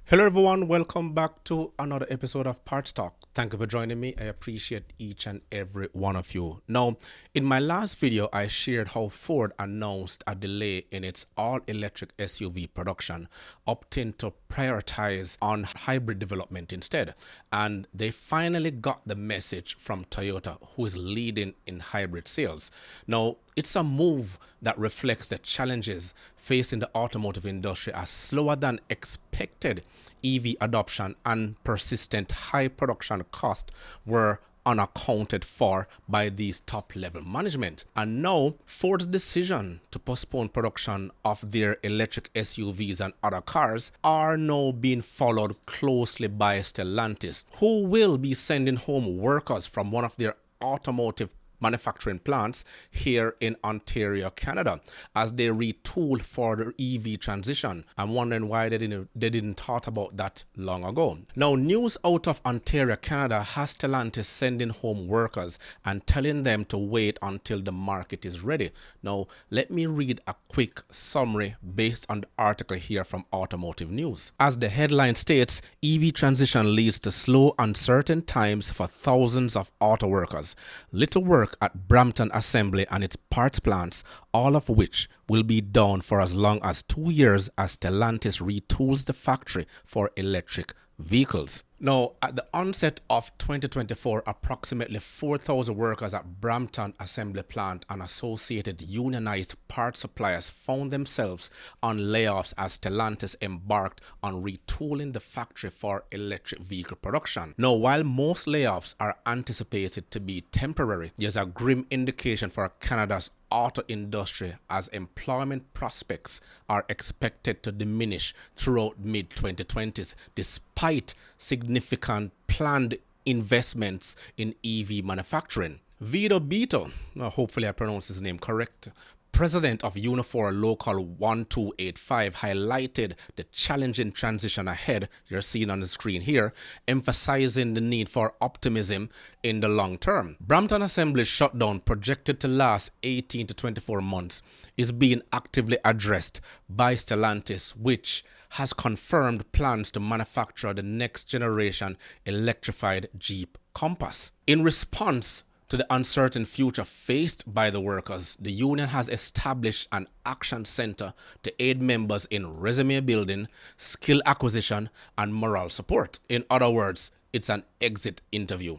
Hello, everyone. Welcome back to another episode of Parts Talk. Thank you for joining me. I appreciate each and every one of you. Now, in my last video, I shared how Ford announced a delay in its all-electric SUV production, opting to prioritize on hybrid development instead. And they finally got the message from Toyota, who is leading in hybrid sales. Now, it's a move that reflects the challenges facing the automotive industry as slower than expected EV adoption and persistent high production cost were unaccounted for by these top level management. And now Ford's decision to postpone production of their electric SUVs and other cars are now being followed closely by Stellantis, who will be sending home workers from one of their automotive manufacturing plants here in Ontario, Canada, as they retool for the EV transition. I'm wondering why they didn't thought about that long ago. Now, news out of Ontario, Canada has Stellantis sending home workers and telling them to wait until the market is ready. Now, let me read a quick summary based on the article here from Automotive News. As the headline states, EV transition leads to slow, uncertain times for thousands of auto workers. Little work at Brampton Assembly and its parts plants, all of which will be down for as long as 2 years as Stellantis retools the factory for electric vehicles. Now, at the onset of 2024, approximately 4,000 workers at Brampton Assembly Plant and associated unionized parts suppliers found themselves on layoffs as Stellantis embarked on retooling the factory for electric vehicle production. Now, while most layoffs are anticipated to be temporary, there's a grim indication for Canada's auto industry as employment prospects are expected to diminish throughout mid-2020s despite significant planned investments in EV manufacturing. Vito Beto, hopefully I pronounced his name correct, president of Unifor Local 1285, highlighted the challenging transition ahead, you're seeing on the screen here, emphasizing the need for optimism in the long term. Brampton Assembly's shutdown, projected to last 18 to 24 months, is being actively addressed by Stellantis, which has confirmed plans to manufacture the next generation electrified Jeep Compass. In response to the uncertain future faced by the workers, the union has established an action center to aid members in resume building, skill acquisition, and moral support. In other words, it's an exit interview.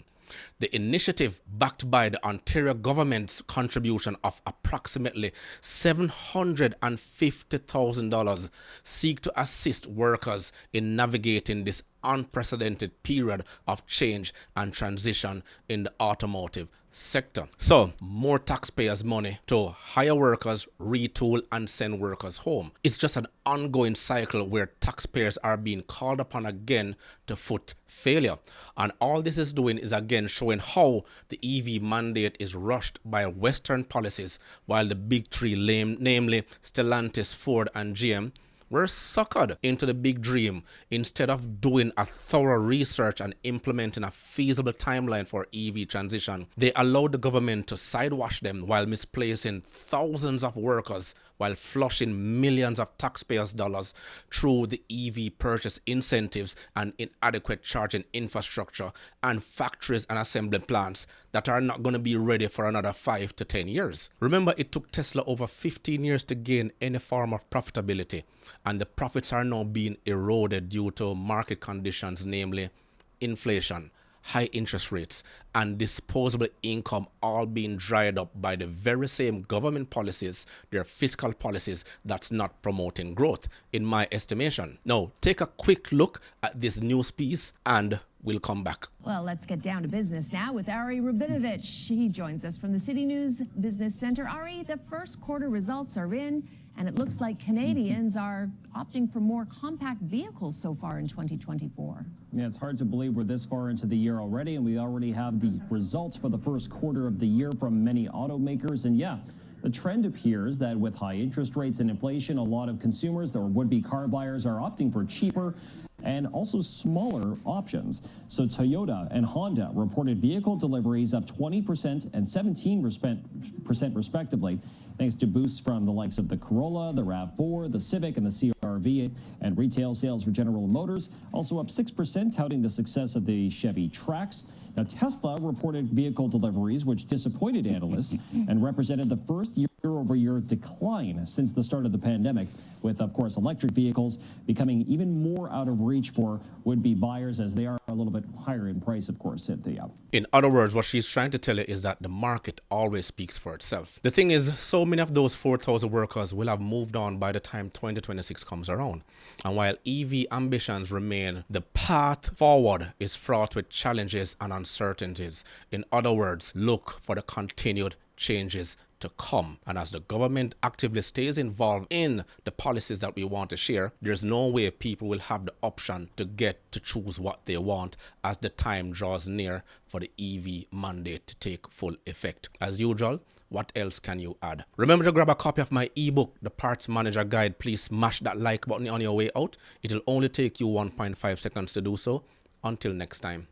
The initiative, backed by the Ontario government's contribution of approximately $750,000, seek to assist workers in navigating this unprecedented period of change and transition in the automotive sector. So, more taxpayers' money to hire workers, retool, and send workers home. It's just an ongoing cycle where taxpayers are being called upon again to foot failure. And all this is doing is again showing how the EV mandate is rushed by Western policies, while the big three, namely Stellantis, Ford, and GM, were suckered into the big dream instead of doing a thorough research and implementing a feasible timeline for EV transition. They allowed the government to sidewash them while misplacing thousands of workers while flushing millions of taxpayers' dollars through the EV purchase incentives and inadequate charging infrastructure and factories and assembly plants that are not going to be ready for another 5 to 10 years. Remember, it took Tesla over 15 years to gain any form of profitability, and the profits are now being eroded due to market conditions, namely inflation, high interest rates, and disposable income, all being dried up by the very same government policies, their fiscal policies, that's not promoting growth, in my estimation. Now, take a quick look at this news piece and we'll come back. Well, let's get down to business now with Ari Rabinovich. He joins us from the City News Business Center. Ari, the first quarter results are in, and it looks like Canadians are opting for more compact vehicles so far in 2024. Yeah, it's hard to believe we're this far into the year already, and we already have the results for the first quarter of the year from many automakers. And yeah, the trend appears that with high interest rates and inflation, a lot of consumers or would-be car buyers are opting for cheaper and also smaller options. So Toyota and Honda reported vehicle deliveries up 20% and 17% respectively, thanks to boosts from the likes of the Corolla, the RAV4, the Civic, and the CR-V. And retail sales for General Motors also up 6%, touting the success of the Chevy Trax. Now, Tesla reported vehicle deliveries, which disappointed analysts and represented the first year-over-year decline since the start of the pandemic, with, of course, electric vehicles becoming even more out of reach for would-be buyers, as they are a little bit higher in price, of course, Cynthia. In other words, what she's trying to tell you is that the market always speaks for itself. The thing is, so many of those 4,000 workers will have moved on by the time 2026 comes around. And while EV ambitions remain, the path forward is fraught with challenges and uncertainties. In other words, look for the continued changes to come. And as the government actively stays involved in the policies that we want to share, there's no way people will have the option to get to choose what they want as the time draws near for the EV mandate to take full effect. As usual, what else can you add? Remember to grab a copy of my ebook, The Parts Manager Guide. Please smash that like button on your way out. It'll only take you 1.5 seconds to do so. Until next time.